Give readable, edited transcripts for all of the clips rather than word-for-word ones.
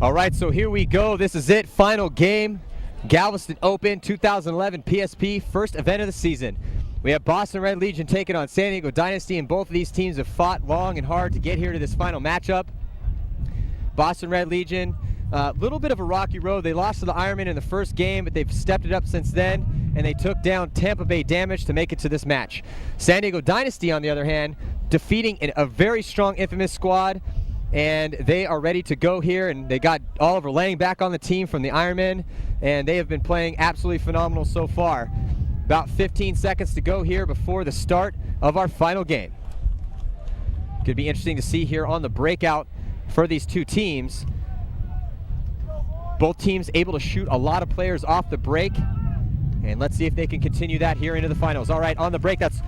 All right, so here we go. This is it. Final game. Galveston Open 2011 PSP, first event of the season. We have Boston Red Legion taking on San Diego Dynasty, and both of these teams have fought long and hard to get here to this final matchup. Boston Red Legion, a little bit of a rocky road. They lost to the Ironman in the first game, but they've stepped it up since then, and they took down Tampa Bay Damage to make it to this match. San Diego Dynasty, on the other hand, defeating a very strong Infamous squad, and they are ready to go here, and they got Oliver Lang back on the team from the Ironman, and they have been playing absolutely phenomenal so far. About 15 seconds to go here before the start of our final game. Could be interesting to see here on the breakout for these two teams. Both teams able to shoot a lot of players off the break, and let's see if they can continue that here into the finals. All right, on the break, that's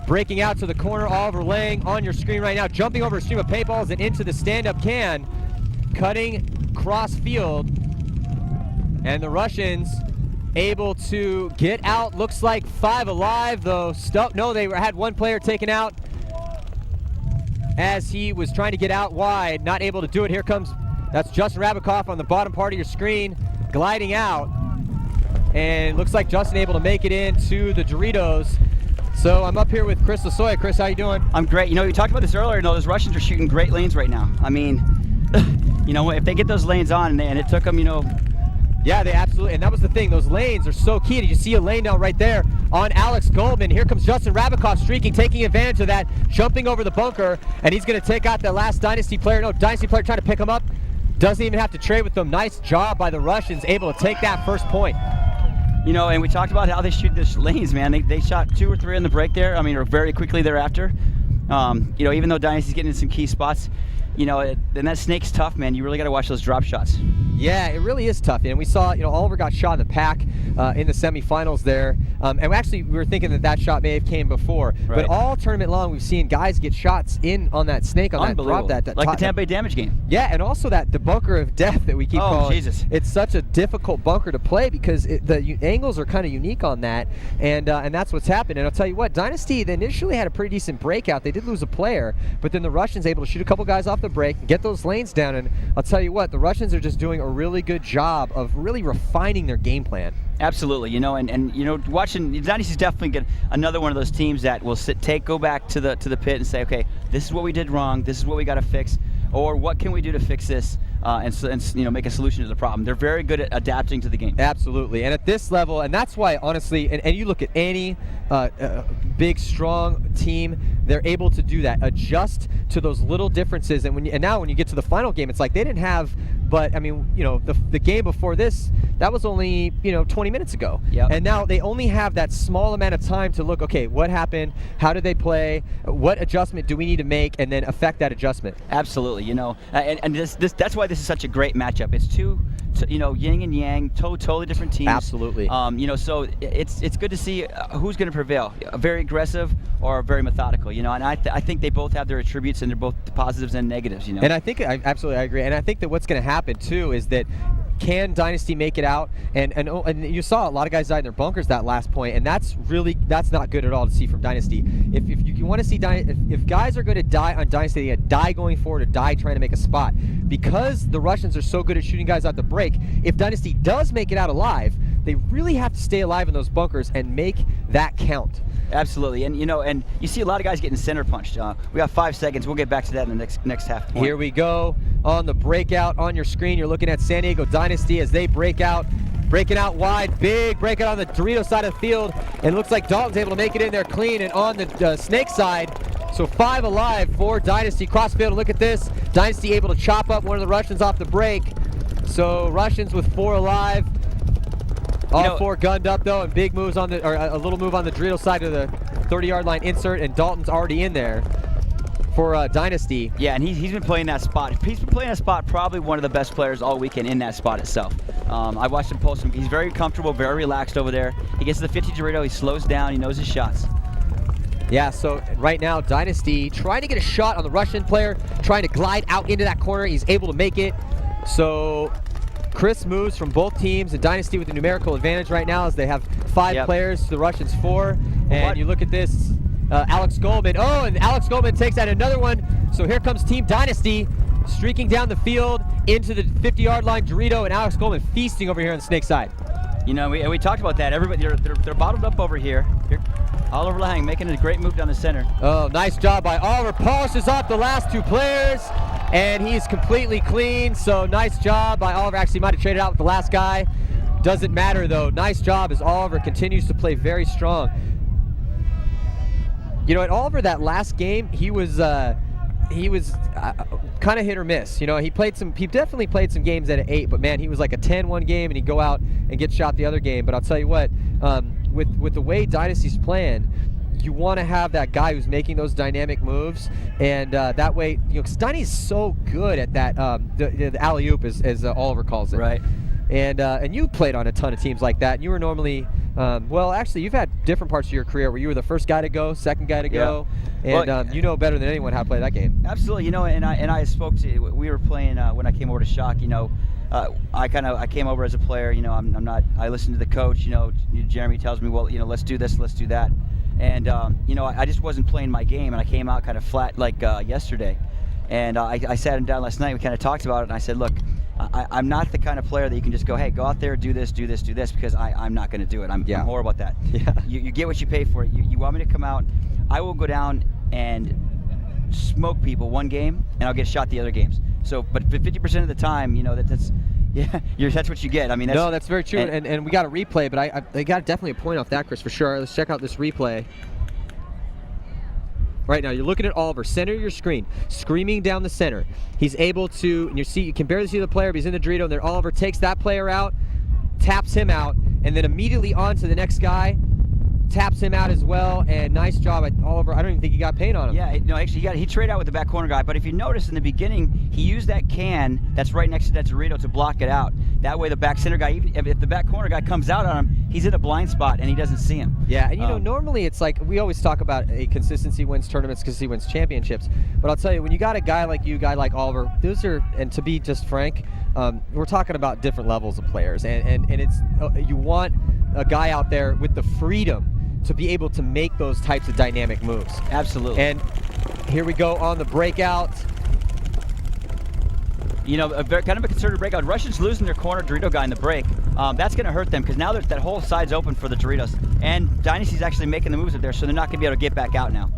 breaking out to the corner. Oliver Lang on your screen right now, jumping over a stream of paintballs and into the stand-up can, cutting cross field, and the Russians able to get out. Looks like 5 alive, though. No, they had one player taken out as he was trying to get out wide, not able to do it. Here comes, that's Justin Rabikoff on the bottom part of your screen, gliding out, and looks like Justin able to make it into the Doritos. So I'm up here with Chris Lasoya. Chris, how you doing? I'm great. You know, you talked about this earlier. Those Russians are shooting great lanes right now. I mean, you know, if they get those lanes on, and it took them, you know. Yeah, they absolutely, and that was the thing. Those lanes are so key. Did you see a lane down right there on Alex Goldman? Here comes Justin Rabikoff streaking, taking advantage of that, jumping over the bunker, and he's going to take out that last Dynasty player. No, Dynasty player trying to pick him up. Doesn't even have to trade with them. Nice job by the Russians, able to take that first point. You know, and we talked about how they shoot these lanes, man. They shot 2 or 3 on the break there. I mean, or very quickly thereafter. You know, even though Dynasty's getting in some key spots, you know, and that snake's tough, man. You really got to watch those drop shots. Yeah, it really is tough. And we saw, you know, Oliver got shot in the pack in the semifinals there. And actually, we were thinking that shot may have came before. Right. But all tournament long, we've seen guys get shots in on that snake, on that drop. That like the Tampa Bay Damage game. Yeah, and also the bunker of death that we keep calling. Oh, Jesus. It's such a difficult bunker to play because the angles are kind of unique on that. And that's what's happened. And I'll tell you what, Dynasty, they initially had a pretty decent breakout. They did lose a player, but then the Russians able to shoot a couple guys off the break, get those lanes down, and I'll tell you what, the Russians are just doing a really good job of really refining their game plan. Absolutely, you know, and you know, watching Dynasty's definitely another one of those teams that will go back to the pit and say, okay, this is what we did wrong, this is what we got to fix, or what can we do to fix this, and you know, make a solution to the problem. They're very good at adapting to the game. Absolutely, and at this level, and that's why, honestly, and you look at any big, strong team, they're able to do that, adjust to those little differences, and now when you get to the final game, it's like they didn't have, but I mean, you know, the game before this, that was only, you know, 20 minutes ago. Yep. And now they only have that small amount of time to look, okay, what happened? How did they play? What adjustment do we need to make? And then affect that adjustment. Absolutely, you know, and that's why this is such a great matchup. It's two, you know, yin and yang, totally different teams. Absolutely. You know, so it's good to see who's going to prevail, very aggressive or very methodical, you know, and I think they both have their attributes, and they're both positives and negatives, you know. And I think, I agree, and I think that what's going to happen too is that can Dynasty make it out? And you saw a lot of guys die in their bunkers that last point, and that's not good at all to see from Dynasty. If you want to see if guys are going to die on Dynasty, they're going to die going forward or die trying to make a spot. Because the Russians are so good at shooting guys out the break, if Dynasty does make it out alive, they really have to stay alive in those bunkers and make that count. Absolutely, and you know, and you see a lot of guys getting center punched. We got 5 seconds. We'll get back to that in the next half point. Here we go on the breakout on your screen. You're looking at San Diego Dynasty as they break out, breaking out wide, big breakout on the Dorito side of the field, and it looks like Dalton's able to make it in there clean. And on the Snake side, so 5 alive for Dynasty. Crossfield, look at this. Dynasty able to chop up one of the Russians off the break. So Russians with 4 alive. All 4 gunned up though, and big moves on a little move on the Dorito side of the 30-yard line insert, and Dalton's already in there for Dynasty. Yeah, and he's been playing that spot. He's been playing that spot, probably one of the best players all weekend in that spot itself. I watched him post him. He's very comfortable, very relaxed over there. He gets to the 50 Dorito, he slows down, he knows his shots. Yeah, so right now, Dynasty trying to get a shot on the Russian player, trying to glide out into that corner. He's able to make it. So Chris moves from both teams, and Dynasty with the numerical advantage right now as they have 5 players to the Russians 4. And you look at this, Alex Goldman. Oh, and Alex Goldman takes out another one. So here comes Team Dynasty streaking down the field into the 50-yard line. Dorito and Alex Goldman feasting over here on the Snake side. You know, we talked about that. Everybody, they're bottled up over here. Oliver Lang making a great move down the center. Oh, nice job by Oliver. Polishes off the last two players, and he's completely clean. So nice job by Oliver. Actually, might have traded out with the last guy. Doesn't matter though. Nice job as Oliver continues to play very strong. You know, at Oliver that last game, he was kind of hit or miss. You know, he definitely played some games at an 8, but man, he was like a 10 one game and he'd go out and get shot the other game. But I'll tell you what, with the way Dynasty's playing, you want to have that guy who's making those dynamic moves, and that way, you know, because Dynasty's so good at that, the alley-oop as Oliver calls it. Right. And you played on a ton of teams like that. And you were normally, well, actually, you've had different parts of your career where you were the first guy to go, second guy to go, and well, you know better than anyone how to play that game. Absolutely, you know, and I spoke to. We were playing when I came over to Shock. You know, I came over as a player. You know, I'm not. I listened to the coach. You know, Jeremy tells me, well, you know, let's do this, let's do that, and you know, I just wasn't playing my game, and I came out kind of flat like yesterday, and I sat him down last night. We kind of talked about it, and I said, look. I'm not the kind of player that you can just go, hey, go out there, do this, because I'm not going to do it. I'm horrible at that. Yeah. You get what you pay for. You want me to come out, I will go down and smoke people one game, and I'll get shot the other games. So, but 50% of the time, you know, that's what you get. I mean, that's very true. And we got a replay, but I got definitely a point off that, Chris, for sure. Let's check out this replay. Right now, you're looking at Oliver, center your screen, screaming down the center. He's able to, and you can barely see the player, but he's in the Dorito, and then Oliver takes that player out, taps him out, and then immediately on to the next guy, taps him out as well, and nice job at Oliver. I don't even think he got paint on him. Yeah, no, actually, he traded out with the back corner guy, but if you notice in the beginning, he used that can that's right next to that Dorito to block it out. That way the back center guy, even if the back corner guy comes out on him, he's in a blind spot and he doesn't see him. Yeah, and you know, normally it's like, we always talk about a consistency wins tournaments because he wins championships, but I'll tell you, when you got a guy like you, a guy like Oliver, those are, and to be just frank, we're talking about different levels of players, and it's, you want a guy out there with the freedom to be able to make those types of dynamic moves. Absolutely. And here we go on the breakout. You know, kind of a concerted breakout. Russians losing their corner Dorito guy in the break. That's going to hurt them because now that whole side's open for the Doritos. And Dynasty's actually making the moves up there, so they're not going to be able to get back out now.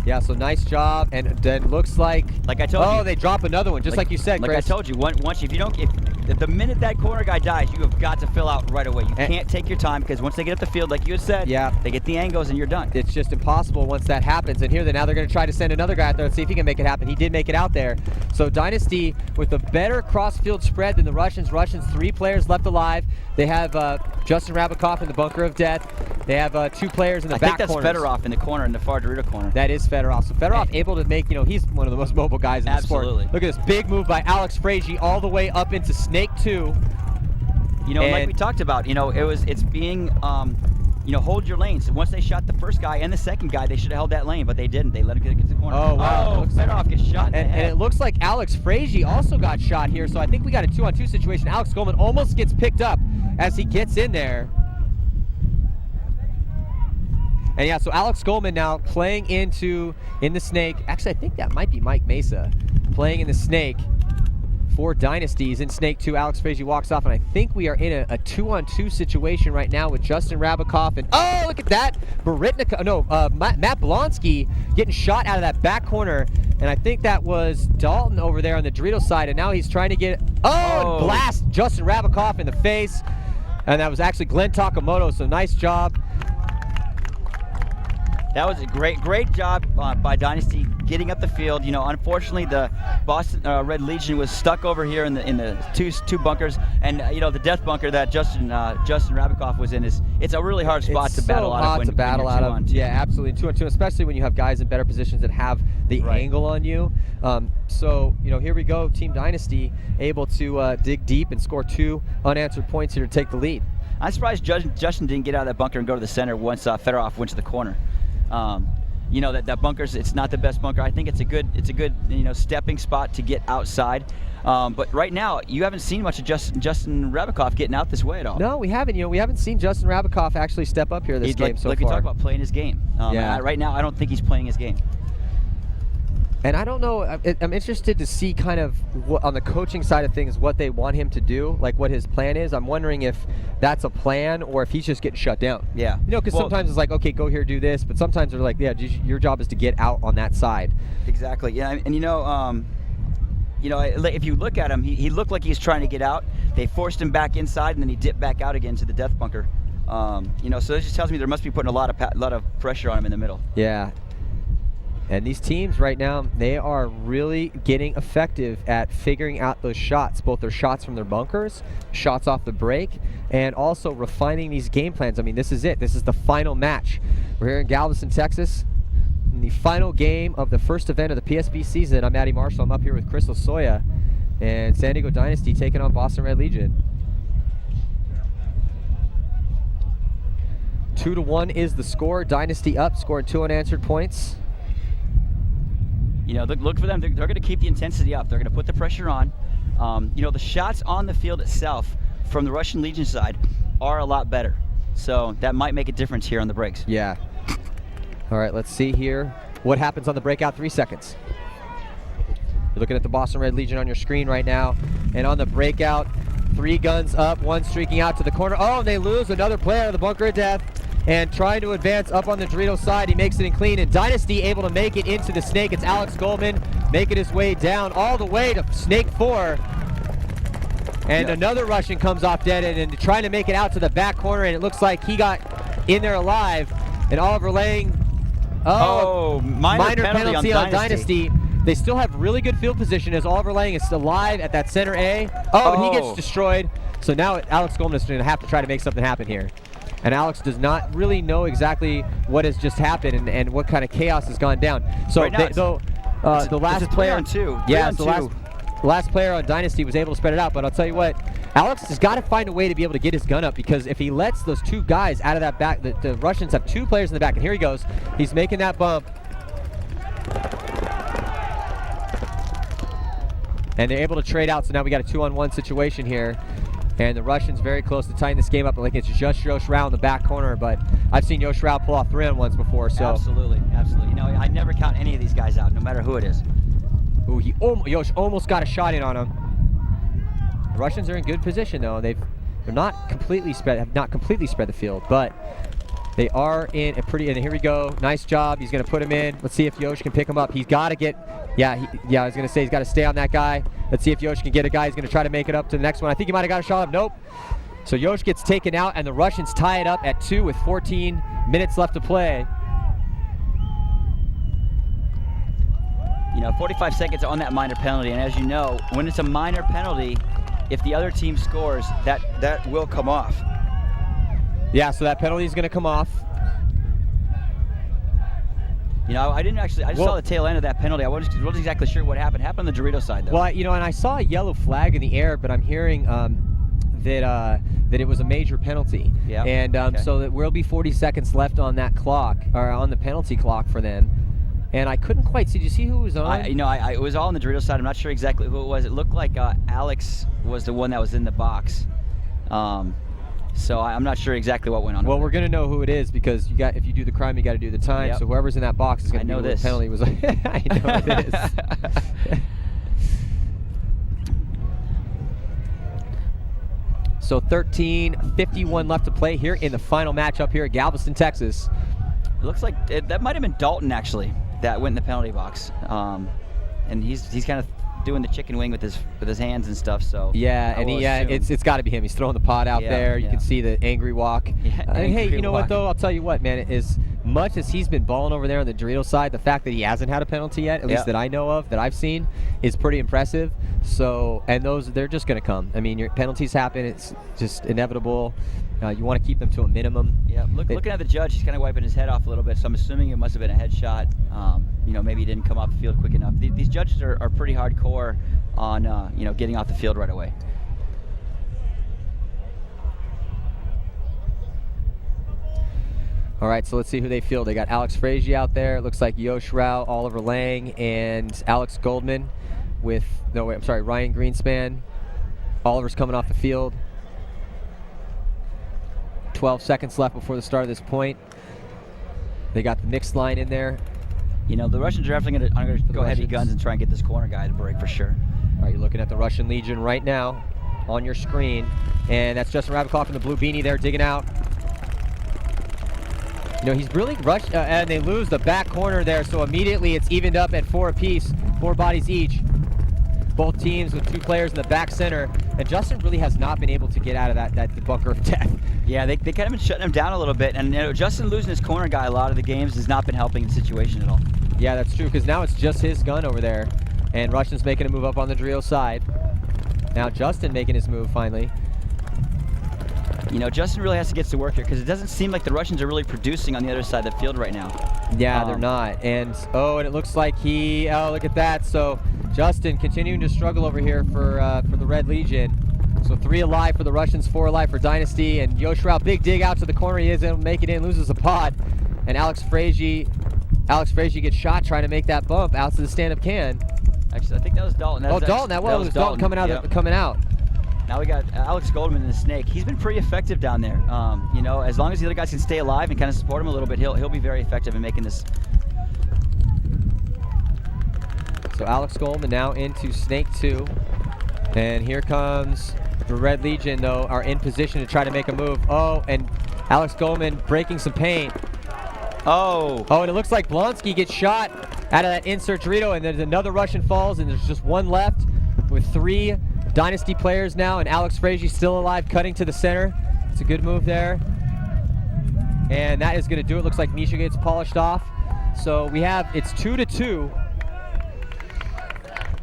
Yeah, so nice job, and then looks like I told you. Oh, they drop another one, just like you said, Chris. Chris. I told you, once if the minute that corner guy dies, you have got to fill out right away. You can't take your time because once they get up the field, like you had said, they get the angles and you're done. It's just impossible once that happens. And here, now they're going to try to send another guy out there and see if he can make it happen. He did make it out there. So Dynasty with a better cross-field spread than the Russians. Russians 3 players left alive. They have Justin Rabikoff in the bunker of death. They have 2 players in the back corners. I think that's Fedorov in the corner, in the far Dorito corner. That is Fedorov. So Fedorov able to make, you know, he's one of the most mobile guys in the sport. Absolutely. Look at this big move by Alex Frazier all the way up into Snake 2. You know, like we talked about, you know, it's being, you know, hold your lanes. Once they shot the first guy and the second guy, they should have held that lane, but they didn't. They let him get to the corner. Oh, wow. Fedorov gets shot in the head. And it looks like Alex Frazier also got shot here, so I think we got a 2-on-2 situation. Alex Goldman almost gets picked up as he gets in there. And yeah, so Alex Goldman now playing in the Snake. Actually, I think that might be Mike Mesa playing in the Snake for Dynasties. In Snake 2, Alex Frazier walks off, and I think we are in a 2-on-2 situation right now with Justin Rabikoff. And oh, look at that! Matt Blonsky getting shot out of that back corner. And I think that was Dalton over there on the Dorito side, and now he's trying to get, and blast Justin Rabikoff in the face. And that was actually Glenn Takamoto, so nice job. That was a great job by Dynasty getting up the field. You know, unfortunately, the Boston Red Legion was stuck over here in the two bunkers, and you know, the death bunker that Justin Rabikoff was in it's a really hard spot to battle out of. Yeah, absolutely, 2-on-2, especially when you have guys in better positions that have the angle on you. So you know, here we go, Team Dynasty able to dig deep and score 2 unanswered points here to take the lead. I'm surprised Justin didn't get out of that bunker and go to the center once Fedorov went to the corner. You know, that bunker's, it's not the best bunker. I think it's a good you know, stepping spot to get outside. But right now, you haven't seen much of Justin Rabikoff getting out this way at all. No, we haven't. You know, we haven't seen Justin Rabikoff actually step up here this game so far. Like we talk about playing his game. Right now, I don't think he's playing his game. And I don't know, I'm interested to see kind of on the coaching side of things what they want him to do, like what his plan is. I'm wondering if that's a plan or if he's just getting shut down. Yeah. You know, because sometimes it's like, okay, go here, do this, but sometimes they're like, yeah, your job is to get out on that side. Exactly. Yeah, and if you look at him, he looked like he's trying to get out. They forced him back inside, and then he dipped back out again to the death bunker. So this just tells me there must be putting a lot of pressure on him in the middle. Yeah. And these teams right now, they are really getting effective at figuring out those shots, both their shots from their bunkers, shots off the break, and also refining these game plans. I mean, this is it. This is the final match. We're here in Galveston, Texas, in the final game of the first event of the PSP season. I'm Matty Marshall. I'm up here with Crystal Soya and San Diego Dynasty taking on Boston Red Legion. 2-1 is the score. Dynasty up, scoring 2 unanswered points. Look for them. They're going to keep the intensity up. They're going to put the pressure on. The shots on the field itself from the Russian Legion side are a lot better. So that might make a difference here on the breaks. Yeah. All right, let's see here what happens on the breakout. 3 seconds. You're looking at the Boston Red Legion on your screen right now. And on the breakout, 3 guns up, 1 streaking out to the corner. Oh, and they lose another player out of the bunker of death. And trying to advance up on the Dorito side. He makes it in clean. And Dynasty able to make it into the snake. It's Alex Goldman making his way down all the way to snake 4. And another Russian comes off dead and trying to make it out to the back corner. And it looks like he got in there alive. And Oliver Lang, minor penalty on Dynasty. They still have really good field position as Oliver Lang is still alive at that center A. And he gets destroyed. So now Alex Goldman is going to have to try to make something happen here. And Alex does not really know exactly what has just happened and what kind of chaos has gone down. So right now the last player on 2. Yeah, the last player on Dynasty was able to spread it out. But I'll tell you what, Alex has got to find a way to be able to get his gun up, because if he lets those 2 guys out of that back, the Russians have 2 players in the back. And here he goes. He's making that bump. And they're able to trade out. So now we got a 2-on-1 situation here. And the Russians very close to tying this game up. Like it's just Yosh Rao in the back corner, but I've seen Yosh Rao pull off 3-on-1s before. So absolutely. I never count any of these guys out, no matter who it is. Ooh, Yosh almost got a shot in on him. The Russians are in good position though. They're not completely have not completely spread the field, but they are in a pretty. And here we go. Nice job. He's going to put him in. Let's see if Yosh can pick him up. He's got to get. I was going to say he's got to stay on that guy. Let's see if Yosh can get a guy. He's going to try to make it up to the next one. I think he might have got a shot up. Nope. So Yosh gets taken out, and the Russians tie it up at 2 with 14 minutes left to play. 45 seconds on that minor penalty, and as you know, when it's a minor penalty, if the other team scores, that will come off. Yeah, so that penalty is going to come off. I just saw the tail end of that penalty. I wasn't exactly sure what happened. Happened on the Dorito side, though. Well, and I saw a yellow flag in the air, but I'm hearing that it was a major penalty. Yeah. And so there will be 40 seconds left on that clock, or on the penalty clock for them. And I couldn't quite see. Did you see who was on? It was all on the Dorito side. I'm not sure exactly who it was. It looked like Alex was the one that was in the box. So I'm not sure exactly what went on. Well, we're going to know who it is, because if you do the crime, you got to do the time. Yep. So whoever's in that box is going to know this. The penalty was. I know it is. So 13:51 left to play here in the final match up here at Galveston, Texas. It looks like that might have been Dalton, actually, that went in the penalty box. And he's kind of doing the chicken wing with his hands and stuff. So yeah, and it's got to be him. He's throwing the pot out there. You can see the angry walk. Yeah, hey, you know what though? I'll tell you what, man. As much as he's been balling over there on the Dorito side, the fact that he hasn't had a penalty yet, at least that I know of, that I've seen, is pretty impressive. So, and they're just going to come. I mean, your penalties happen. It's just inevitable. You want to keep them to a minimum. Yeah, looking at the judge, he's kind of wiping his head off a little bit, so I'm assuming it must have been a headshot. Maybe he didn't come off the field quick enough. These judges are pretty hardcore on getting off the field right away. All right, so let's see who they field. They got Alex Frazier out there. It looks like Yosh Rao, Oliver Lang, and Alex Goldman Ryan Greenspan. Oliver's coming off the field. 12 seconds left before the start of this point. They got the mixed line in there. You know, the Russians are definitely going to go heavy guns and try and get this corner guy to break for sure. All right, you're looking at the Russian Legion right now on your screen, and that's Justin Rabikoff in the blue beanie there digging out. You know, he's really rushed, and they lose the back corner there, so immediately it's evened up at 4 apiece, 4 bodies each. Both teams with 2 players in the back center, and Justin really has not been able to get out of that bunker of death. Yeah, they kind of been shutting him down a little bit, and you know, Justin losing his corner guy a lot of the games has not been helping the situation at all. Yeah, that's true, because now it's just his gun over there, and Russian's making a move up on the Dorito side. Now Justin making his move finally. You know, Justin really has to get to work here, because it doesn't seem like the Russians are really producing on the other side of the field right now. Yeah, they're not. And and it looks like look at that. So Justin continuing to struggle over here for the Red Legion. So 3 alive for the Russians, 4 alive for Dynasty, and Yoshua, big dig out to the corner. He isn't able to make it in, loses a pod, and Alex Frazier gets shot trying to make that bump out to the stand-up can. Actually, I think that was Dalton. Dalton. That was Dalton coming out. Yep. Coming out. Now we got Alex Goldman in the snake. He's been pretty effective down there. You know, as long as the other guys can stay alive and kind of support him a little bit, he'll be very effective in making this. So Alex Goldman now into Snake 2. And here comes the Red Legion, though, are in position to try to make a move. Oh, and Alex Goldman breaking some paint. Oh, and it looks like Blonsky gets shot out of that insert Dorito, and there's another Russian falls, and there's just 1 left with 3 Dynasty players now, and Alex Frazier still alive, cutting to the center. It's a good move there. And that is going to do it. Looks like Misha gets polished off. So it's 2-2.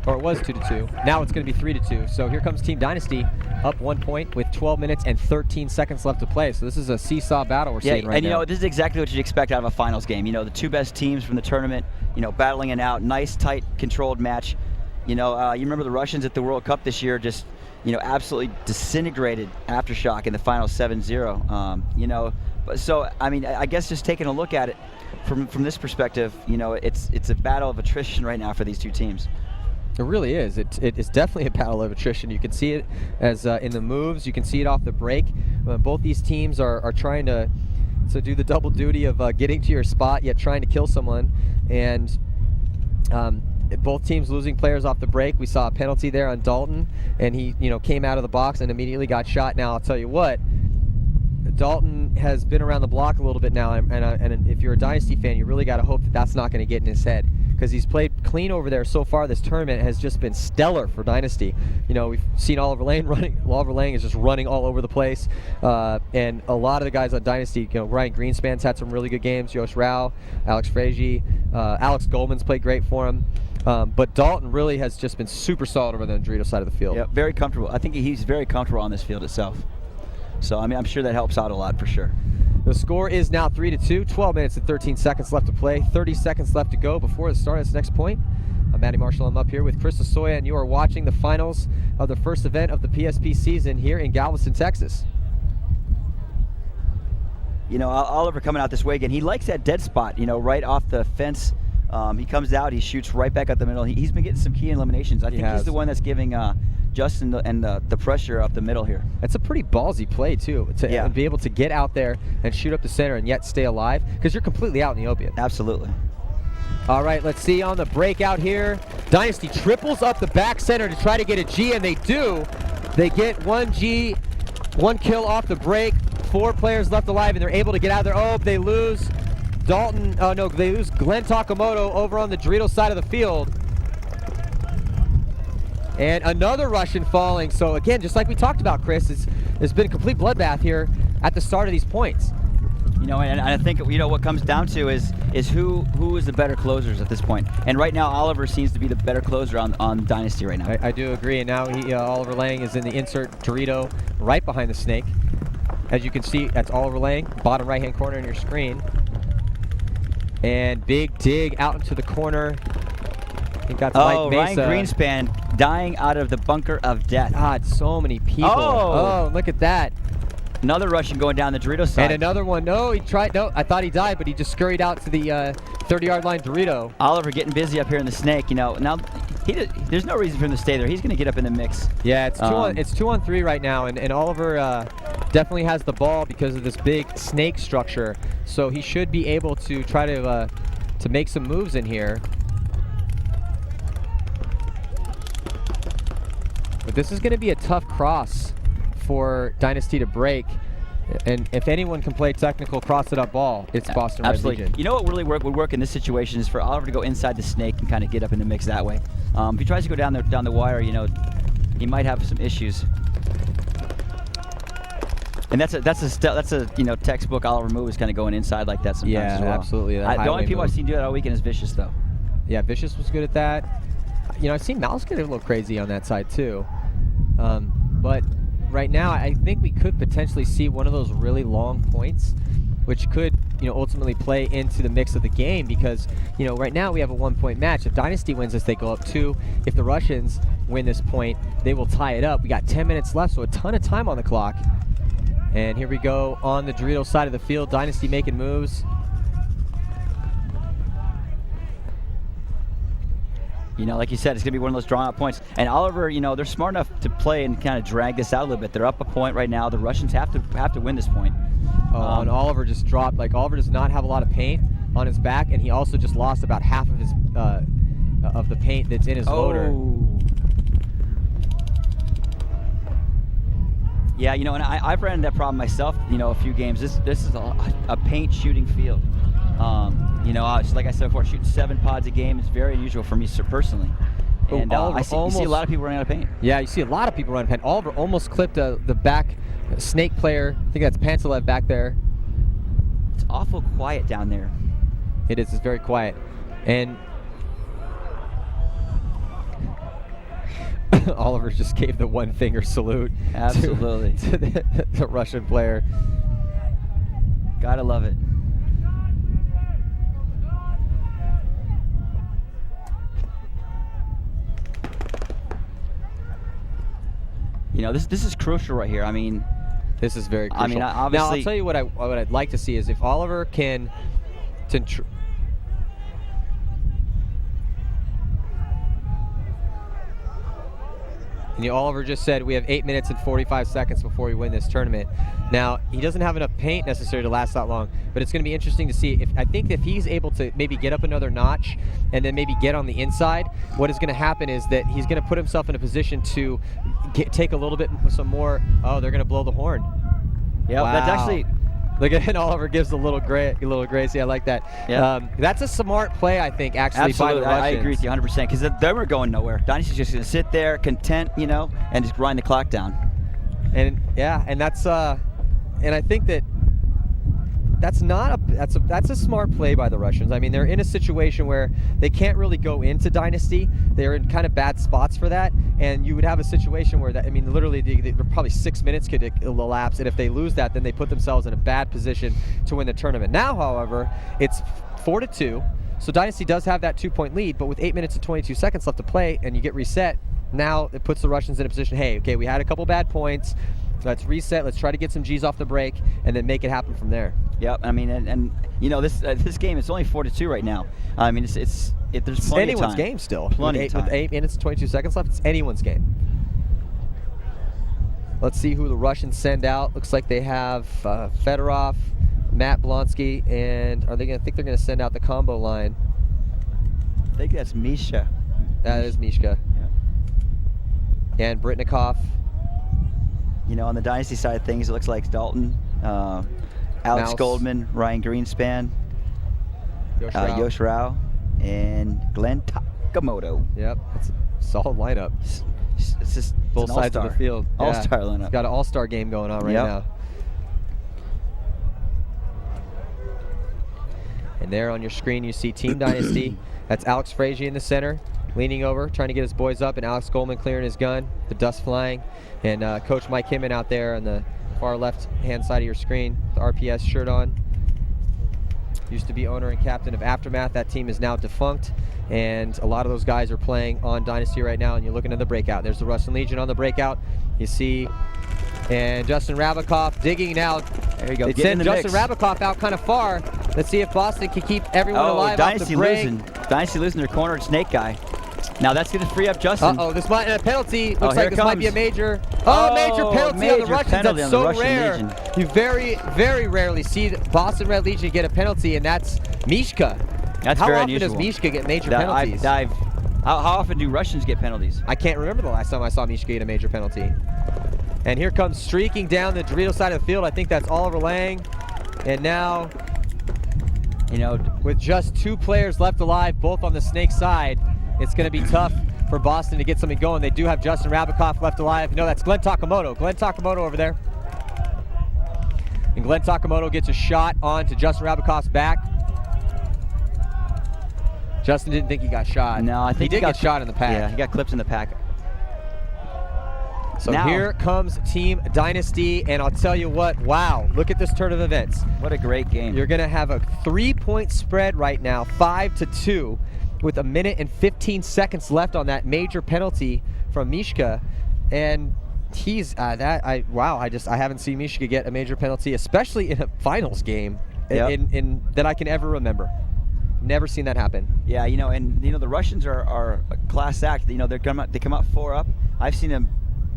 Or it was 2-2. Now it's going to be 3-2. So here comes Team Dynasty up 1 point with 12 minutes and 13 seconds left to play. So this is a seesaw battle we're seeing right now. And you know, this is exactly what you'd expect out of a finals game. You know, the 2 best teams from the tournament, you know, battling it out. Nice, tight, controlled match. You know, you remember the Russians at the World Cup this year just, you know, absolutely disintegrated Aftershock in the final 7-0. You know, so, I mean, I guess just taking a look at it from this perspective, you know, it's a battle of attrition right now for these 2 teams. It really is. It's definitely a battle of attrition. You can see it as in the moves. You can see it off the break. Both these teams are trying to do the double duty of getting to your spot yet trying to kill someone. And both teams losing players off the break. We saw a penalty there on Dalton, and he came out of the box and immediately got shot. Now I'll tell you what, Dalton has been around the block a little bit now, and if you're a Dynasty fan, you really got to hope that that's not going to get in his head, because he's played clean over there so far. This tournament has just been stellar for Dynasty. You know, we've seen Oliver Lane running. Oliver Lane is just running all over the place, and a lot of the guys on Dynasty, you know, Ryan Greenspan's had some really good games. Yosh Rao, Alex Frazier, Alex Goldman's played great for him. But Dalton really has just been super solid over the Dorito side of the field. Yeah, very comfortable. I think he's very comfortable on this field itself. So, I mean, I'm sure that helps out a lot for sure. The score is now 3-2, 12 minutes and 13 seconds left to play, 30 seconds left to go before the start of this next point. I'm Matty Marshall. I'm up here with Chris Lasoya, and you are watching the finals of the first event of the PSP season here in Galveston, Texas. You know, Oliver coming out this way again, he likes that dead spot, you know, right off the fence. He comes out, he shoots right back up the middle. He's been getting some key eliminations. I think he's the one that's giving Justin the pressure up the middle here. That's a pretty ballsy play, too, to be able to get out there and shoot up the center and yet stay alive, because you're completely out in the opiate. Absolutely. All right, let's see on the breakout here. Dynasty triples up the back center to try to get a G, and they do. They get 1 G, 1 kill off the break. 4 players left alive, and they're able to get out of there. Oh, they lose Dalton. Oh, no, they lose Glenn Takamoto over on the Dorito side of the field. And another Russian falling. So again, just like we talked about, Chris, it's been a complete bloodbath here at the start of these points. You know, and I think, you know, what comes down to is who is the better closers at this point. And right now, Oliver seems to be the better closer on Dynasty right now. I do agree. And now Oliver Lang is in the insert Dorito right behind the snake. As you can see, that's Oliver Lang, bottom right-hand corner on your screen. And big dig out into the corner. I think that's Mike Mesa. Ryan Greenspan dying out of the bunker of death. God, so many people. Oh, look at that. Another Russian going down the Dorito side. And another one. No, he tried. No, I thought he died, but he just scurried out to the 30-yard line Dorito. Oliver getting busy up here in the snake. You know, now there's no reason for him to stay there. He's going to get up in the mix. Yeah, it's 2 on 3 right now, and Oliver definitely has the ball because of this big snake structure. So he should be able to try to to make some moves in here. But this is going to be a tough cross for Dynasty to break. And if anyone can play technical cross-it-up ball, it's Boston Red Legion. You know what really would work in this situation is for Oliver to go inside the snake and kind of get up in the mix that way. If he tries to go down the wire, you know, he might have some issues. And that's a you know, textbook Oliver move is kind of going inside like that sometimes as well. Absolutely. The only people I've seen do that all weekend is Vicious though. Yeah, Vicious was good at that. You know, I've seen Mouse get a little crazy on that side too. But right now, I think we could potentially see one of those really long points, which could, you know, ultimately play into the mix of the game because, you know, right now we have a 1-point match. If Dynasty wins this, they go up 2. If the Russians win this point, they will tie it up. We got 10 minutes left, so a ton of time on the clock. And here we go on the Dorito side of the field. Dynasty making moves. You know, like you said, it's going to be one of those drawn-out points. And Oliver, you know, they're smart enough to play and kind of drag this out a little bit. They're up a point right now. The Russians have to win this point. And Oliver just dropped. Like, Oliver does not have a lot of paint on his back, and he also just lost about half of his of the paint that's in his loader. Yeah, you know, and I've ran into that problem myself. You know, a few games. This is a paint shooting field. You know, like I said before, shooting 7 pods a game is very unusual for me personally. And I see a lot of people running out of paint. Yeah, you see a lot of people running paint. Oliver almost clipped the back snake player. I think that's Pantalev back there. It's awful quiet down there. It is. It's very quiet. And Oliver just gave the one-finger salute. Absolutely. to the Russian player. Gotta love it. You know, this is crucial right here. I mean, this is very crucial. I mean, obviously. Now, I'll tell you what I'd like to see is if Oliver can and Oliver just said we have 8 minutes and 45 seconds before we win this tournament. Now, he doesn't have enough paint necessarily to last that long, but it's going to be interesting to see. I think if he's able to maybe get up another notch and then maybe get on the inside, what is going to happen is that he's going to put himself in a position to take a little bit some more. Oh, they're going to blow the horn. Yeah, wow. That's actually. Look at it, Oliver gives a little gracie. I like that. Yeah. That's a smart play, I think, actually. Absolutely. By the Russians. I agree with you 100% because they were going nowhere. Dynasty's just going to sit there, content, you know, and just grind the clock down. And yeah, and that's and I think that's a smart play by the Russians. I mean, they're in a situation where they can't really go into Dynasty. They're in kind of bad spots for that, and you would have a situation where that, I mean, literally probably 6 minutes could elapse, and if they lose that, then they put themselves in a bad position to win the tournament. Now, however, it's 4-2, so Dynasty does have that 2-point lead, but with 8 minutes and 22 seconds left to play, and you get reset, now it puts the Russians in a position, hey, okay, we had a couple bad points, let's reset, let's try to get some G's off the break, and then make it happen from there. Yep, I mean, and you know, this game is only 4-2 right now. I mean, there's plenty anyone's of time. Game still. Plenty of time. With 8 minutes and 22 seconds left, it's anyone's game. Let's see who the Russians send out. Looks like they have Fedorov, Matt Blonsky, and I think they're going to send out the combo line. I think that's Misha. That is Mishka. Yeah. And Britnikov. You know, on the Dynasty side of things, it looks like Dalton, Alex Mouse. Goldman, Ryan Greenspan, Yosh Rao, and Glenn Takamoto. Yep, it's a solid lineup. It's just both sides of the field. All-star lineup. It's got an all-star game going on right now. And there on your screen, you see Team Dynasty. That's Alex Frazier in the center, leaning over, trying to get his boys up, and Alex Goldman clearing his gun, the dust flying, and Coach Mike Himman out there on the far left-hand side of your screen, the RPS shirt on. Used to be owner and captain of Aftermath. That team is now defunct, and a lot of those guys are playing on Dynasty right now, and you're looking at the breakout. There's the Russian Legion on the breakout. You see, and Justin Rabikoff digging now. There you go. They send Justin Rabikoff out kind of far. Let's see if Boston can keep everyone alive off the break. Dynasty losing their corner snake guy. Now that's going to free up Justin. This might be a penalty. Looks like this might be a major. Major penalty major on the Russians. That's so rare. Legion. You very, very rarely see the Boston Red Legion get a penalty, and that's Mishka. That's How very often unusual. does Mishka get major penalties? How often do Russians get penalties? I can't remember the last time I saw Mishka get a major penalty. And here comes streaking down the Dorito side of the field. I think that's Oliver Lang. And now, with just 2 players left alive, both on the Snake side, it's going to be tough for Boston to get something going. They do have Justin Rabikoff left alive. No, that's Glenn Takamoto. Glenn Takamoto over there. And Glenn Takamoto gets a shot on to Justin Rabikoff's back. Justin didn't think he got shot. No, I think he did get shot in the pack. Yeah, he got clipped in the pack. So here comes Team Dynasty, and I'll tell you what, wow, look at this turn of events. What a great game. You're going to have a 3-point spread right now, 5-2, with 1 minute and 15 seconds left on that major penalty from Mishka. And he's I haven't seen Mishka get a major penalty, especially in a finals game in that I can ever remember. Never seen that happen. Yeah, the Russians are a class act. They come out 4 up. I've seen them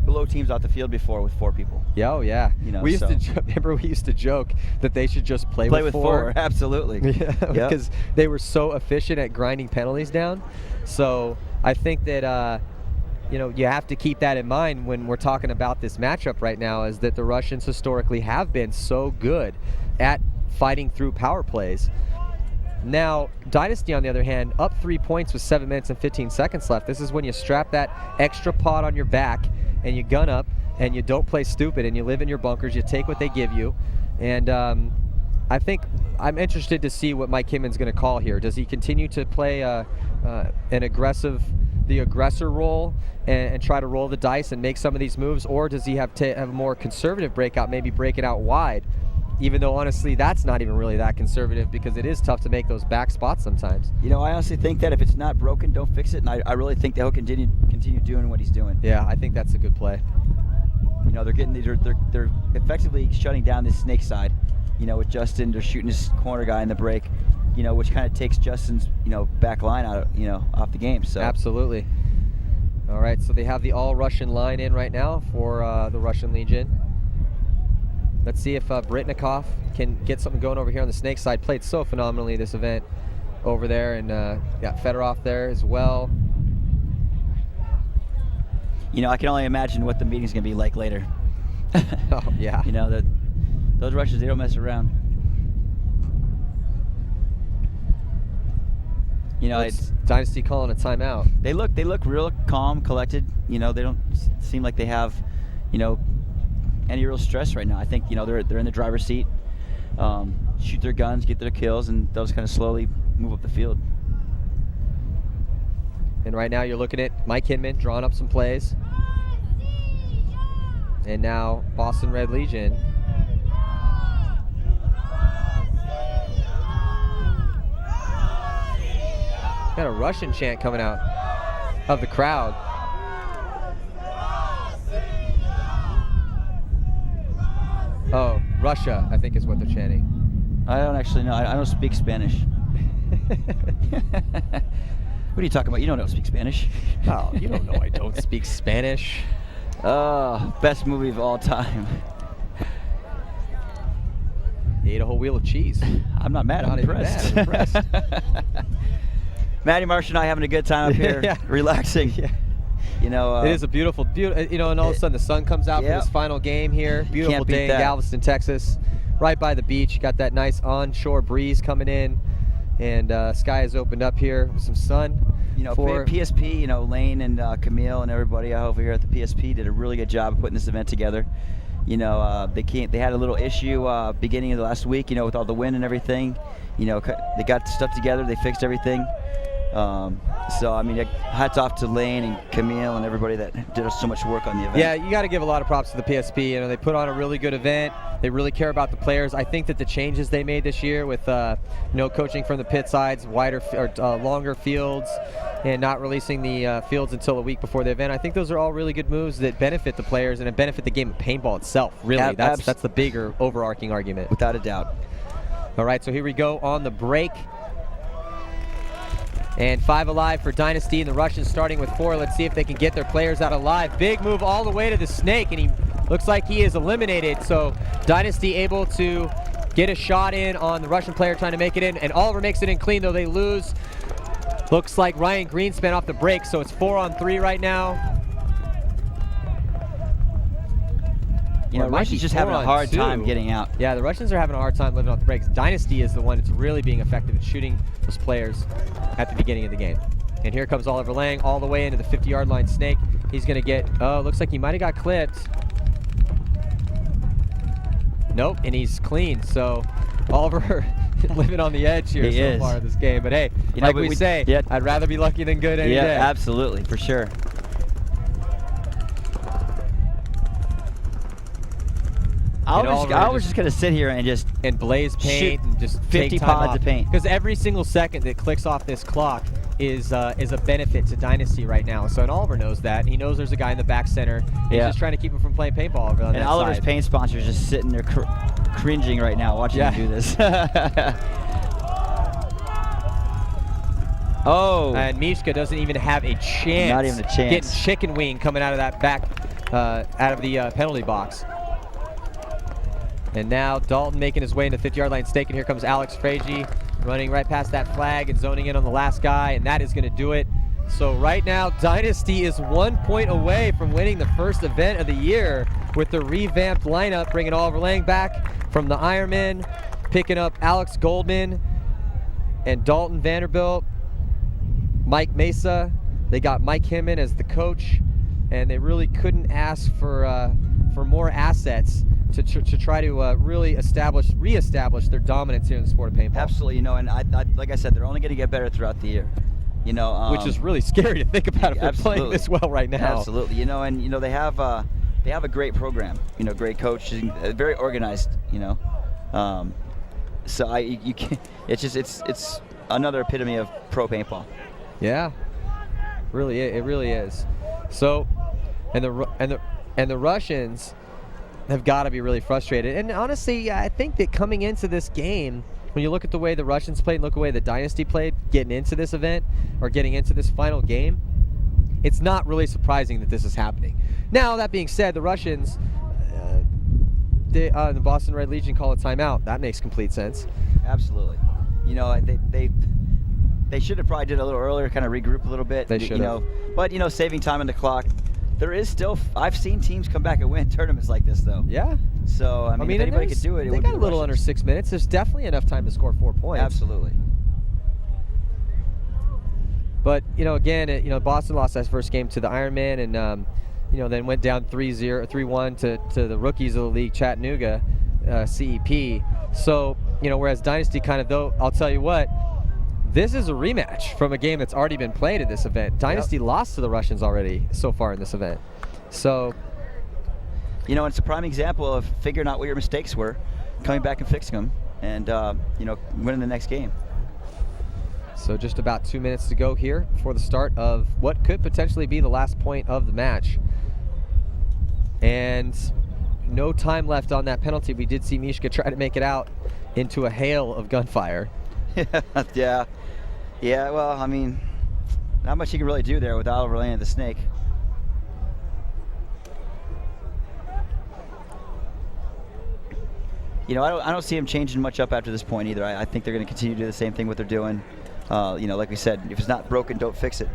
blow teams off the field before with 4 people. Yeah, oh yeah. We used to joke that they should just play with 4. Absolutely. Yeah, because they were so efficient at grinding penalties down. So I think that you have to keep that in mind when we're talking about this matchup right now, is that the Russians historically have been so good at fighting through power plays. Now, Dynasty, on the other hand, up 3 points with 7 minutes and 15 seconds left. This is when you strap that extra pod on your back and you gun up and you don't play stupid and you live in your bunkers. You take what they give you. And I think I'm interested to see what Mike Kimmon's going to call here. Does he continue to play the aggressor role and try to roll the dice and make some of these moves, or does he have a more conservative breakout, maybe break it out wide? Even though, honestly, that's not even really that conservative, because it is tough to make those back spots sometimes. I honestly think that if it's not broken, don't fix it, and I really think that he'll continue doing what he's doing. Yeah, I think that's a good play. They're effectively shutting down this Snake side. With Justin, they're shooting his corner guy in the break, which kind of takes Justin's back line out off the game. So absolutely. All right, so they have the all-Russian line in right now for the Russian Legion. Let's see if Britnikov can get something going over here on the Snake side. Played so phenomenally this event over there, and got Fedorov there as well. I can only imagine what the meeting's going to be like later. Oh, yeah. Those Russians, they don't mess around. It's Dynasty calling a timeout. They look real calm, collected. They don't seem like they have, any real stress right now. I think they're in the driver's seat, shoot their guns, get their kills, and they'll just kind of slowly move up the field. And right now you're looking at Mike Hinman drawing up some plays, and now Boston Red Legion. Got a Russian chant coming out of the crowd. Oh, Russia, I think is what they're chanting. I don't actually know. I don't speak Spanish. What are you talking about? You don't speak Spanish. Oh, you don't know I don't speak Spanish. Oh, best movie of all time. He ate a whole wheel of cheese. I'm not mad. I'm impressed. I'm impressed. Matty Marsh and I having a good time up here, relaxing. Yeah. It is a beautiful, and all of a sudden the sun comes out for this final game here. Beautiful day in Galveston, Texas, right by the beach. Got that nice onshore breeze coming in, and sky has opened up here with some sun. For PSP, Lane and Camille and everybody over here at the PSP did a really good job of putting this event together. They had a little issue beginning of the last week, with all the wind and everything. They got stuff together, they fixed everything. Hats off to Lane and Camille and everybody that did so much work on the event. Yeah, you got to give a lot of props to the PSP. They put on a really good event. They really care about the players. I think that the changes they made this year with coaching from the pit sides, longer fields, and not releasing the fields until a week before the event, I think those are all really good moves that benefit the players and benefit the game of paintball itself. Really, that's the bigger overarching argument. Without a doubt. All right, so here we go on the break. And 5 alive for Dynasty, and the Russians starting with 4. Let's see if they can get their players out alive. Big move all the way to the Snake, and he looks like he is eliminated. So Dynasty able to get a shot in on the Russian player trying to make it in, and Oliver makes it in clean, though they lose. Looks like Ryan Greenspan off the break, so it's 4-on-3 right now. You know, Russians just having a hard time getting out. Yeah, the Russians are having a hard time living off the breaks. Dynasty is the one that's really being effective at shooting those players at the beginning of the game. And here comes Oliver Lang all the way into the 50-yard line snake. He's going to get, oh, looks like he might have got clipped. Nope, and he's clean. So Oliver living on the edge here so far in this game. But hey, like we say, I'd rather be lucky than good any day. Yeah, absolutely, for sure. I was just going to sit here and just blaze paint and just 50 pods of paint. Because every single second that clicks off this clock is a benefit to Dynasty right now. So, and Oliver knows that. And he knows there's a guy in the back center. He's just trying to keep him from playing paintball over on that Oliver's side. paint sponsor is just sitting there cringing right now watching him do this. Oh. And Mishka doesn't even have a chance. Not even a chance. Getting chicken wing coming out of that back, out of the penalty box. And now Dalton making his way into the 50-yard line stake, and here comes Alex Frazier running right past that flag and zoning in on the last guy, and that is going to do it. So right now, Dynasty is 1 point away from winning the first event of the year with the revamped lineup, bringing Oliver Lang back from the Ironman, picking up Alex Goldman and Dalton Vanderbilt, Mike Mesa. They got Mike Hinman as the coach, and they really couldn't ask for more assets to try to really reestablish their dominance here in the sport of paintball. Absolutely, you know, and I like I said, they're only going to get better throughout the year. You know, which is really scary to think about if they're playing this well right now. Absolutely, you know, and you know they have a great program. You know, great coach, very organized. You know, so you can't. It's another epitome of pro paintball. Yeah, really, it really is. So, and the Russians have got to be really frustrated. And honestly, I think that coming into this game, when you look at the way the Russians played and look at the way the Dynasty played getting into this event or getting into this final game, it's not really surprising that this is happening. Now, that being said, the Russians, the Boston Red Legion call a timeout. That makes complete sense. Absolutely. You know, they should have probably did a little earlier, kind of regroup a little bit. They should have. You know, but, you know, saving time on the clock. There is still, I've seen teams come back and win tournaments like this, though. Yeah. So, I mean if anybody could do it, it would be They got a little under 6 minutes. There's definitely enough time to score 4 points. Absolutely. But, you know, again, you know, Boston lost that first game to the Ironman and, you know, then went down 3-1 to the rookies of the league, Chattanooga, CEP. So, you know, whereas Dynasty kind of, though, I'll tell you what, this is a rematch from a game that's already been played at this event. Dynasty lost to the Russians already so far in this event. So, you know, it's a prime example of figuring out what your mistakes were, coming back and fixing them, and, you know, winning the next game. So just about 2 minutes to go here for the start of what could potentially be the last point of the match. And no time left on that penalty. We did see Mishka try to make it out into a hail of gunfire. Yeah, well, I mean, not much you can really do there with Oliver Lang the snake. You know, I don't see him changing much up after this point either. I think they're going to continue to do the same thing what they're doing. You know, like we said, if it's not broken, don't fix it.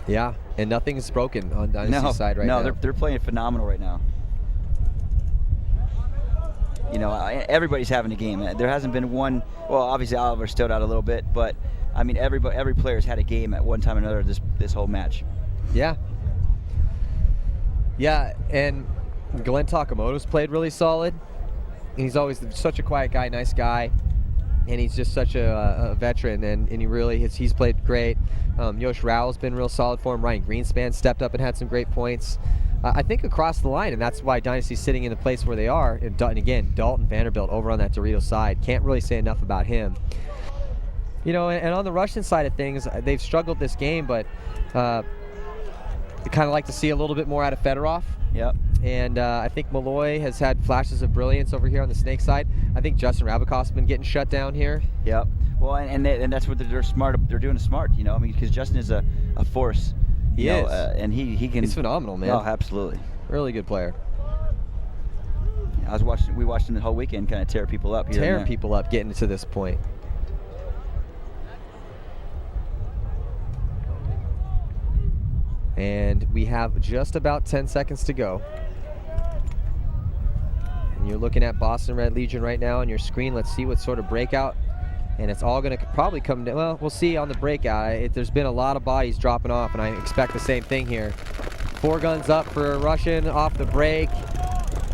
Yeah, and nothing's broken on Dynasty's side right now. No, they're playing phenomenal right now. You know, everybody's having a game. There hasn't been one. Well, obviously Oliver stood out a little bit, but I mean, every player's had a game at one time or another this whole match. Yeah. Yeah, and Glenn Takamoto's played really solid. He's always such a quiet guy, nice guy, and he's just such a veteran, and he's played great. Yosh Rao's been real solid for him. Ryan Greenspan stepped up and had some great points. I think across the line, and that's why Dynasty's sitting in the place where they are. And again, Dalton Vanderbilt over on that Dorito side. Can't really say enough about him. You know, and on the Russian side of things, they've struggled this game, but I kind of like to see a little bit more out of Fedorov. Yep. And I think Malloy has had flashes of brilliance over here on the snake side. I think Justin Rabikov's been getting shut down here. Yep. Well, and that's what they're smart. They're doing smart, you know. I mean, because Justin is a force. He is. And he can. He's phenomenal, man. Oh, absolutely. Really good player. We watched him the whole weekend kind of tear people up here. Tearing people up getting to this point. And we have just about 10 seconds to go. And you're looking at Boston Red Legion right now on your screen. Let's see what sort of breakout. And it's all going to probably come down. Well, we'll see on the breakout. There's been a lot of bodies dropping off, and I expect the same thing here. 4 guns up for Russian off the break.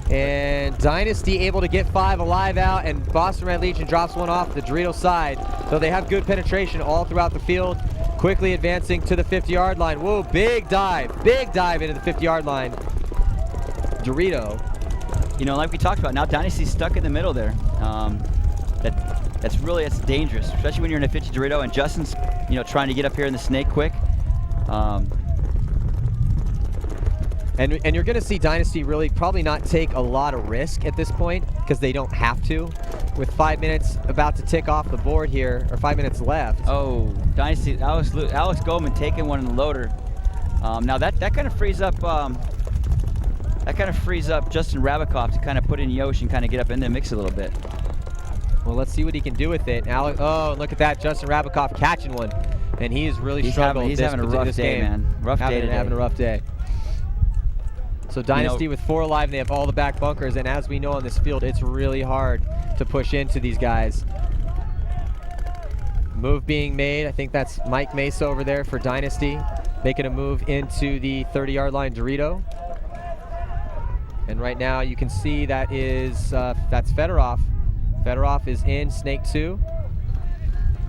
And Dynasty able to get 5 alive out, and Boston Red Legion drops one off the Dorito side. So they have good penetration all throughout the field. Quickly advancing to the 50-yard line. Whoa, big dive into the 50-yard line. Dorito. You know, like we talked about, now Dynasty's stuck in the middle there. That's dangerous, especially when you're in a 50 Dorito and Justin's, trying to get up here in the snake quick. And you're going to see Dynasty really probably not take a lot of risk at this point because they don't have to. With 5 minutes about to tick off the board here, or 5 minutes left. Oh, Dynasty, Alex Goldman taking one in the loader. Now that kind of frees up Justin Rabikoff to kind of put in Yosh and kind of get up in the mix a little bit. Well, let's see what he can do with it. Oh, look at that, Justin Rabikoff catching one, and he is really struggled. He's having a rough day, man. Having a rough day. So Dynasty with 4 alive, and they have all the back bunkers, and as we know on this field, it's really hard to push into these guys. Move being made. I think that's Mike Mesa over there for Dynasty, making a move into the 30-yard line Dorito. And right now you can see that is that's Fedorov. Fedorov is in Snake 2.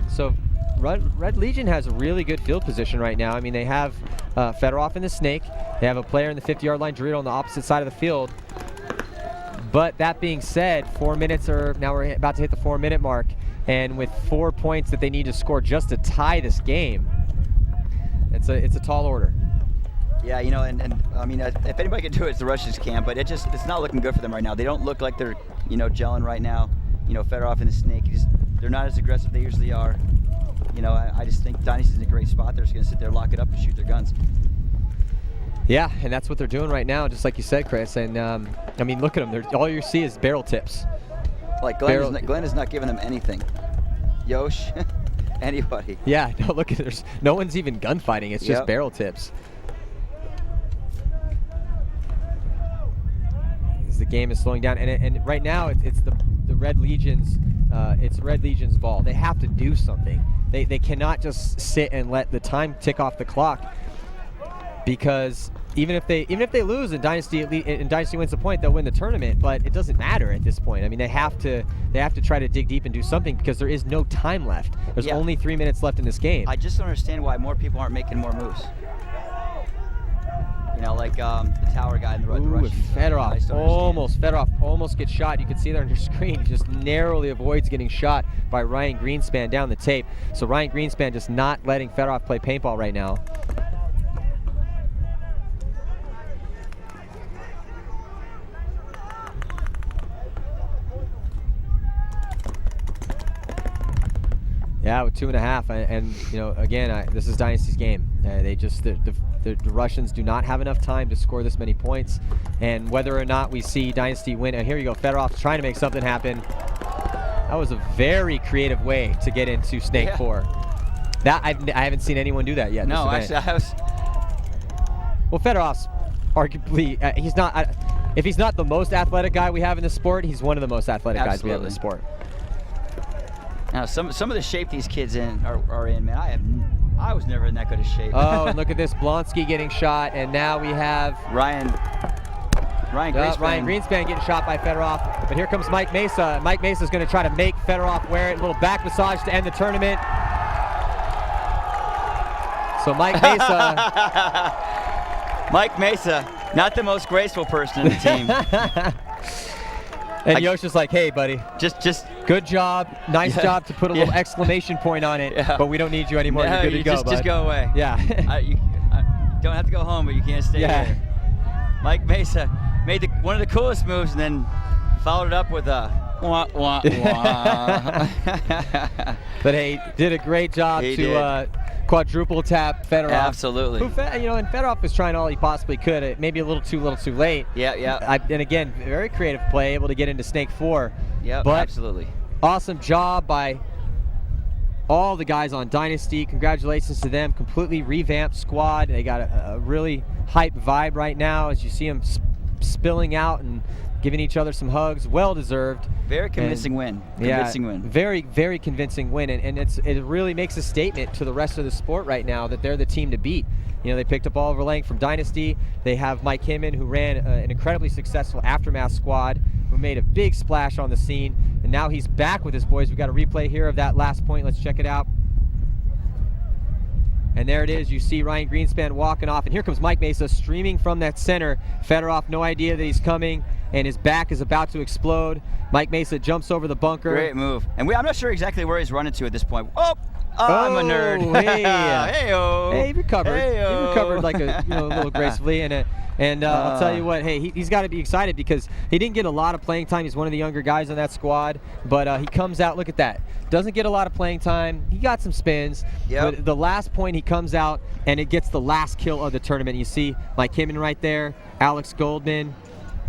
So Red Legion has a really good field position right now. I mean, they have Fedorov in the Snake. They have a player in the 50-yard line Dorito on the opposite side of the field. But that being said, 4 minutes now we're about to hit the 4-minute mark. And with 4 points that they need to score just to tie this game, it's a tall order. Yeah, and I mean, if anybody can do it, it's the Russians can, but it's not looking good for them right now. They don't look like they're, gelling right now. Fedorov and the Snake, they're not as aggressive as they usually are. I just think Dynasty's in a great spot. They're just going to sit there, lock it up, and shoot their guns. Yeah, and that's what they're doing right now, just like you said, Chris. And I mean, look at them. All you see is barrel tips. Like Glenn is not giving them anything. Yosh, anybody. Yeah, no, look at there's no one's even gunfighting. It's just barrel tips. As the game is slowing down, and right now it's the Red Legion's Red Legion's ball. They have to do something. They cannot just sit and let the time tick off the clock, because even if they lose and Dynasty wins the point, they'll win the tournament. But it doesn't matter at this point. I mean, they have to try to dig deep and do something, because there is no time left. There's only 3 minutes left in this game. I just don't understand why more people aren't making more moves. Like the tower guy in the Russian. Fedorov almost gets shot. You can see there on your screen. He just narrowly avoids getting shot by Ryan Greenspan down the tape. So Ryan Greenspan just not letting Fedorov play paintball right now. Yeah, with 2.5, and again, this is Dynasty's game. The Russians do not have enough time to score this many points, and whether or not we see Dynasty win, and here you go, Fedorov's trying to make something happen. That was a very creative way to get into Snake 4. That I haven't seen anyone do that yet. No, actually, Well, Fedorov's arguably he's not. If he's not the most athletic guy we have in the sport, he's one of the most athletic guys we have in the sport. Now, some of the shape these kids are in, man. I was never in that good of shape. Oh, and look at this, Blonsky getting shot, and now we have Ryan Greenspan getting shot by Fedorov. But here comes Mike Mesa. Mike Mesa is going to try to make Fedorov wear it. A little back massage to end the tournament. So Mike Mesa, not the most graceful person in the team. And Yosh is like, hey, buddy, just good job, nice job to put a little exclamation point on it, but we don't need you anymore. You're good to go, bud. Just go away. Yeah. You don't have to go home, but you can't stay here. Mike Mesa made one of the coolest moves and then followed it up with a wah, wah, wah. But hey, did a great job quadruple tap Fedorov. Absolutely. And Fedorov was trying all he possibly could. Maybe a little too late. Yeah. And again, very creative play, able to get into snake 4. Yeah, absolutely. Awesome job by all the guys on Dynasty. Congratulations to them. Completely revamped squad. They got a really hype vibe right now as you see them spilling out and giving each other some hugs. Well deserved. Very convincing win. Very, very convincing win. And it really makes a statement to the rest of the sport right now that they're the team to beat. They picked up Oliver Lang from Dynasty. They have Mike Hinman, who ran an incredibly successful Aftermath squad, who made a big splash on the scene. And now he's back with his boys. We've got a replay here of that last point. Let's check it out. And there it is. You see Ryan Greenspan walking off. And here comes Mike Mesa streaming from that center. Fedorov, no idea that he's coming, and his back is about to explode. Mike Mesa jumps over the bunker. Great move. And I'm not sure exactly where he's running to at this point. I'm a nerd. Hey, Hey-o. He recovered. Hey-o. He recovered like a little gracefully. And I'll tell you what, hey, he's got to be excited because he didn't get a lot of playing time. He's one of the younger guys on that squad, but he comes out. Look at that. Doesn't get a lot of playing time. He got some spins. Yep. But the last point, he comes out and it gets the last kill of the tournament. You see Mike Hinman right there, Alex Goldman,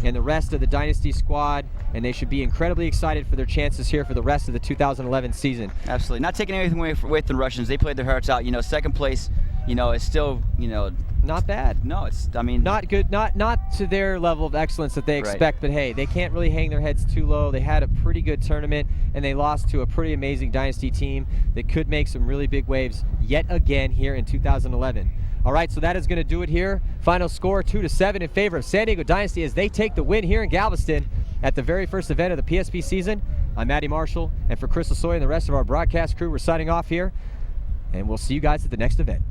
and the rest of the Dynasty squad, and they should be incredibly excited for their chances here for the rest of the 2011 season. Absolutely. Not taking anything away from the Russians. They played their hearts out. Second place, is still, not bad. No, not good, not to their level of excellence that they expect, but hey, they can't really hang their heads too low. They had a pretty good tournament, and they lost to a pretty amazing Dynasty team that could make some really big waves yet again here in 2011. All right, so that is going to do it here. Final score 2-7 in favor of San Diego Dynasty as they take the win here in Galveston at the very first event of the PSP season. I'm Matty Marshall, and for Chris Lasoy and the rest of our broadcast crew, we're signing off here, and we'll see you guys at the next event.